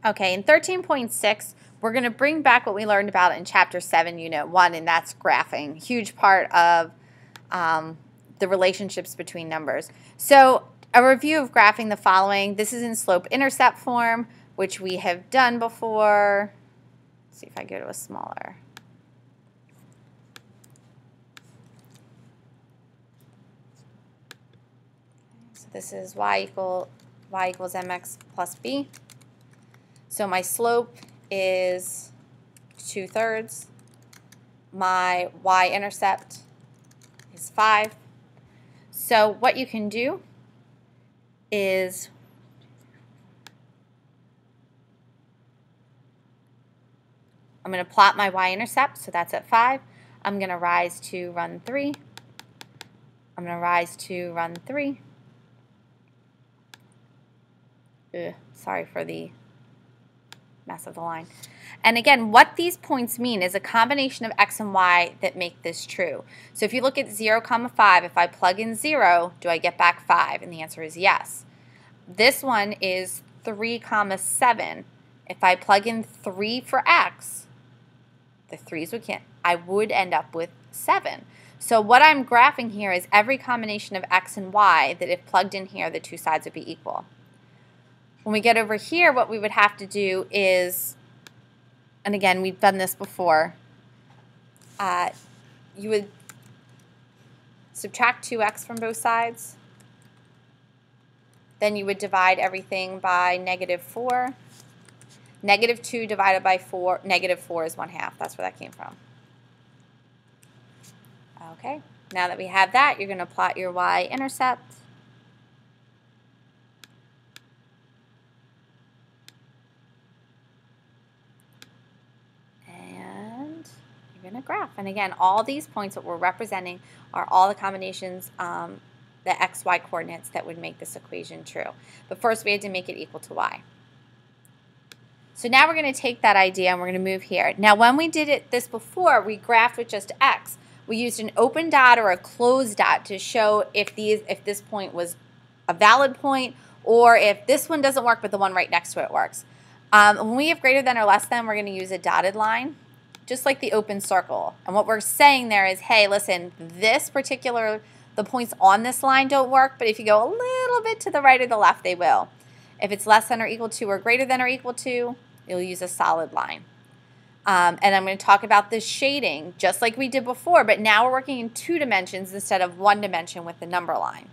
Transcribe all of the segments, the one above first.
Okay, in 13.6, we're going to bring back what we learned about in Chapter 7, Unit 1, and that's graphing. Huge part of the relationships between numbers. So a review of graphing the following. This is in slope-intercept form, which we have done before. Let's see if I go to a smaller. So this is y equals mx plus b. So my slope is 2/3. My y-intercept is 5. So what you can do is I'm going to plot my y-intercept, so that's at 5. I'm going to rise to run 3. I'm going to rise to run 3. Sorry for the mess of the line. And again, what these points mean is a combination of x and y that make this true. So if you look at 0, 5, if I plug in 0, do I get back 5? And the answer is yes. This one is 3, 7. If I plug in 3 for x, the 3's I would end up with 7. So what I'm graphing here is every combination of x and y that if plugged in here, the two sides would be equal. When we get over here, what we would have to do is, and again, we've done this before, you would subtract 2x from both sides. Then you would divide everything by -4. -2 divided by 4, -4 is 1/2. That's where that came from. Okay, now that we have that, you're going to plot your y-intercept. Going to graph. And again, all these points that we're representing are all the combinations, the x, y coordinates that would make this equation true. But first we had to make it equal to y. So now we're going to take that idea and we're going to move here. Now when we did this before, we graphed with just x. We used an open dot or a closed dot to show if this point was a valid point or if this one doesn't work but the one right next to it works. When we have greater than or less than, we're going to use a dotted line, just like the open circle. And what we're saying there is, hey, listen, the points on this line don't work, but if you go a little bit to the right or the left, they will. If it's less than or equal to or greater than or equal to, you'll use a solid line. And I'm going to talk about this shading, just like we did before, but now we're working in 2 dimensions instead of 1 dimension with the number line.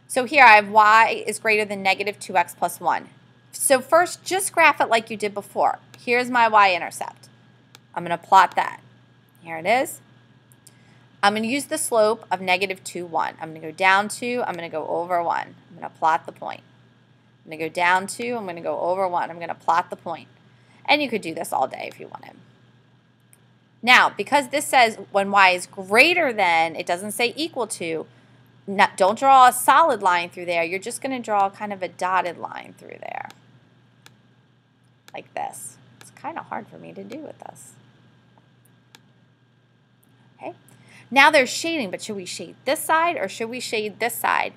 So here I have y is greater than -2x plus 1. So first, just graph it like you did before. Here's my y-intercept. I'm going to plot that. Here it is. I'm going to use the slope of -2, 1. I'm going to go down 2. I'm going to go over 1. I'm going to plot the point. I'm going to go down 2. I'm going to go over 1. I'm going to plot the point. And you could do this all day if you wanted. Now, because this says when y is greater than, it doesn't say equal to, don't draw a solid line through there. You're just going to draw kind of a dotted line through there. Like this. It's kind of hard for me to do with this. Okay. Now there's shading, but should we shade this side or should we shade this side?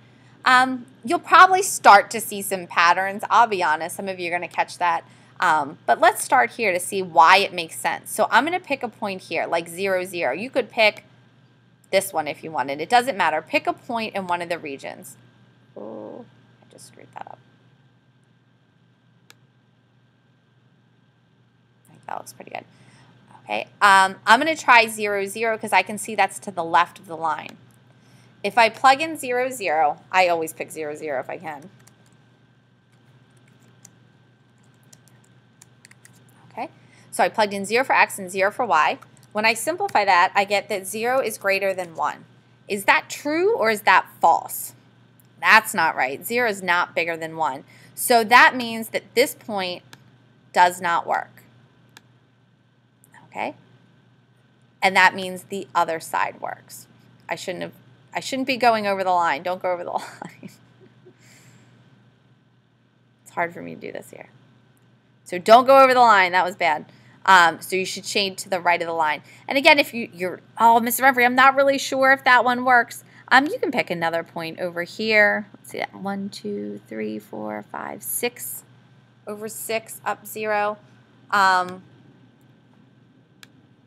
You'll probably start to see some patterns. I'll be honest, some of you are going to catch that. But let's start here to see why it makes sense. So I'm going to pick a point here, like 0, 0. You could pick this one if you wanted. It doesn't matter. Pick a point in one of the regions. Oh, I just screwed that up. I think that looks pretty good. Okay, I'm going to try 0, 0 because I can see that's to the left of the line. If I plug in 0, 0, I always pick 0, 0 if I can. Okay, so I plugged in 0 for x and 0 for y. When I simplify that, I get that 0 is greater than 1. Is that true or is that false? That's not right. 0 is not bigger than 1. So that means that this point does not work. Okay? And that means the other side works. I shouldn't be going over the line. Don't go over the line. It's hard for me to do this here. So don't go over the line. That was bad. So you should shade to the right of the line. And again, if you're, oh, Mr. Referee, I'm not really sure if that one works. You can pick another point over here. Let's see that. 1, 2, 3, 4, 5, 6 over 6 up 0.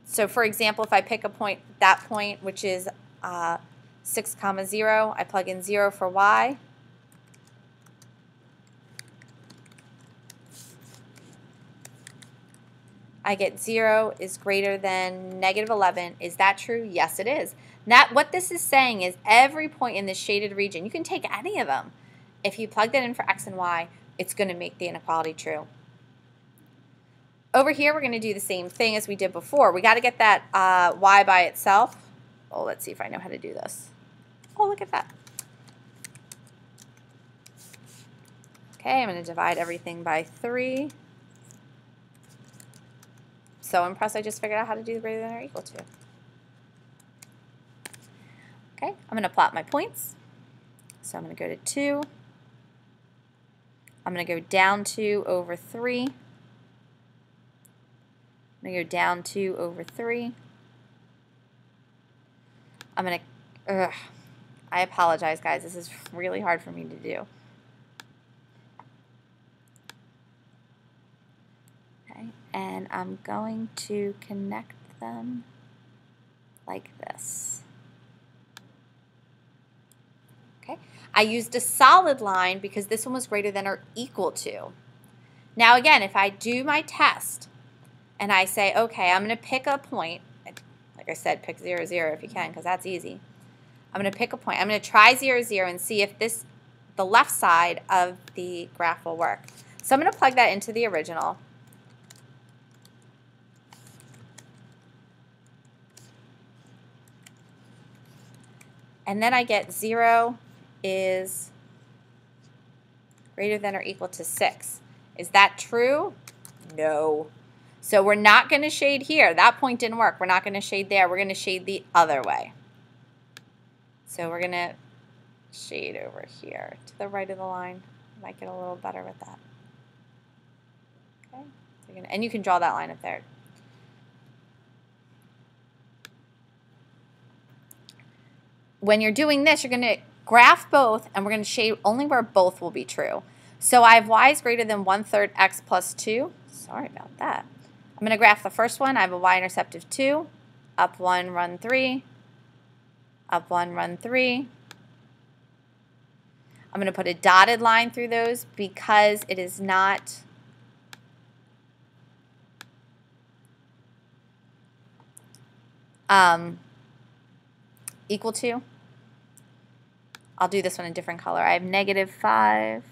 So for example, if I pick a point, that point, which is 6, 0, I plug in 0 for y. I get 0 is greater than negative 11. Is that true? Yes, it is. Now, what this is saying is every point in this shaded region, you can take any of them. If you plug that in for x and y, it's going to make the inequality true. Over here, we're going to do the same thing as we did before. We got to get that y by itself. Oh, let's see if I know how to do this. Oh, look at that. Okay, I'm going to divide everything by 3. So impressed I just figured out how to do greater than or equal to. Okay, I'm going to plot my points. So I'm going to go to 2. I'm going to go down 2 over 3. I'm going to go down 2 over 3. I'm going to, I apologize, guys. This is really hard for me to do. Okay, and I'm going to connect them like this. Okay, I used a solid line because this one was greater than or equal to. Now again, if I do my test and I say, okay, I'm going to pick a point, like I said, pick 0, 0 if you can because that's easy. I'm going to pick a point. I'm going to try 0, 0 and see if the left side of the graph will work. So I'm going to plug that into the original. And then I get 0 is greater than or equal to 6. Is that true? No. So we're not going to shade here. That point didn't work. We're not going to shade there. We're going to shade the other way. So we're going to shade over here to the right of the line. Might get a little better with that. Okay. So and you can draw that line up there. When you're doing this, you're going to graph both, and we're going to shade only where both will be true. So I have y is greater than 1/3 x plus 2. Sorry about that. I'm going to graph the first one. I have a y-intercept of 2. Up 1, run 3. Up 1, run 3. I'm going to put a dotted line through those because it is not equal to. I'll do this one in a different color. I have negative 5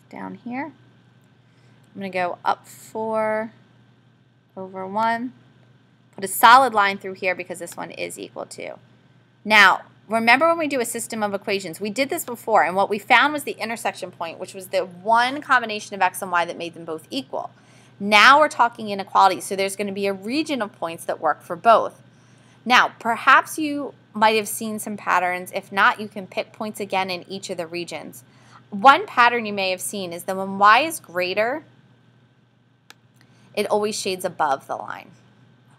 down here. I'm going to go up 4 over 1. Put a solid line through here because this one is equal to. Now, remember when we do a system of equations, we did this before, and what we found was the intersection point, which was the one combination of x and y that made them both equal. Now we're talking inequalities, so there's going to be a region of points that work for both. Now, perhaps you might have seen some patterns. If not, you can pick points again in each of the regions. One pattern you may have seen is that when y is greater, it always shades above the line.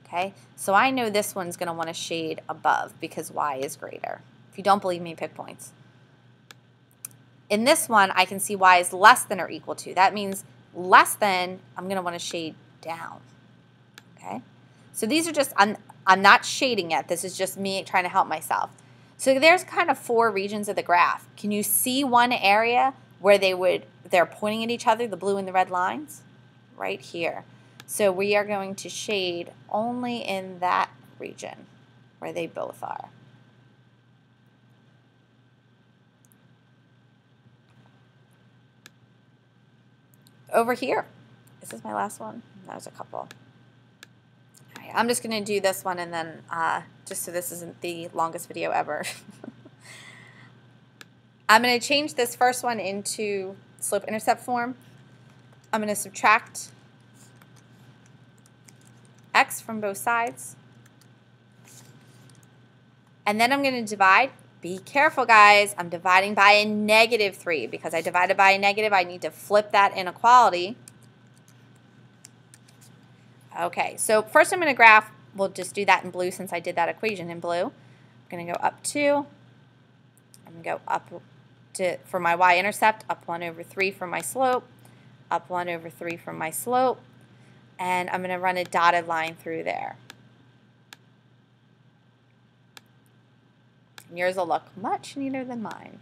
Okay, so I know this one's going to want to shade above because y is greater. If you don't believe me, pick points. In this one, I can see y is less than or equal to. That means less than, I'm going to want to shade down. Okay, so these are just, I'm not shading yet. This is just me trying to help myself. So there's kind of 4 regions of the graph. Can you see one area where they're pointing at each other, the blue and the red lines? Right here. So we are going to shade only in that region where they both are. Over here, this is my last one. That was a couple. All right, I'm just going to do this one and then just so this isn't the longest video ever. I'm going to change this first one into slope-intercept form. I'm going to subtract x from both sides. And then I'm going to divide. Be careful, guys. I'm dividing by a -3 because I divided by a negative. I need to flip that inequality. Okay, so first I'm going to graph we'll just do that in blue since I did that equation in blue. I'm going to go up 2. I'm going to go up for my y-intercept, up 1 over 3 for my slope, up 1 over 3 for my slope, and I'm going to run a dotted line through there. And yours will look much neater than mine.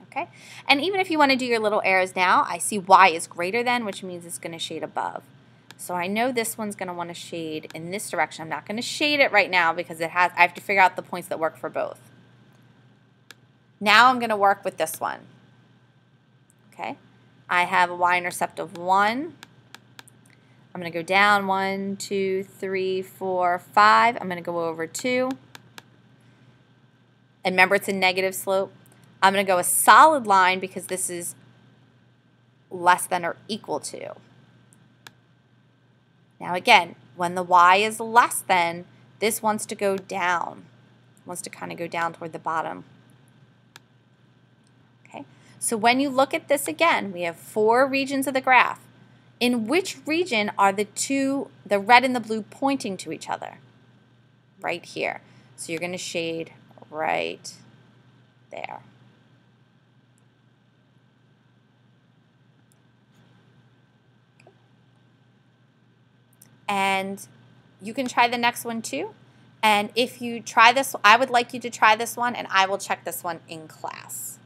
Okay? And even if you want to do your little arrows now, I see y is greater than, which means it's going to shade above. So I know this one's going to want to shade in this direction. I'm not going to shade it right now because I have to figure out the points that work for both. Now I'm going to work with this one. Okay? I have a y-intercept of 1. I'm going to go down 1, 2, 3, 4, 5. I'm going to go over 2. And remember, it's a negative slope. I'm going to go a solid line because this is less than or equal to. Now again, when the y is less than, this wants to go down. Wants to kind of go down toward the bottom. Okay. So when you look at this again, we have 4 regions of the graph. In which region are the red and the blue, pointing to each other? Right here. So you're going to shade right there. And you can try the next one too. And if you try this, I would like you to try this one, and I will check this one in class.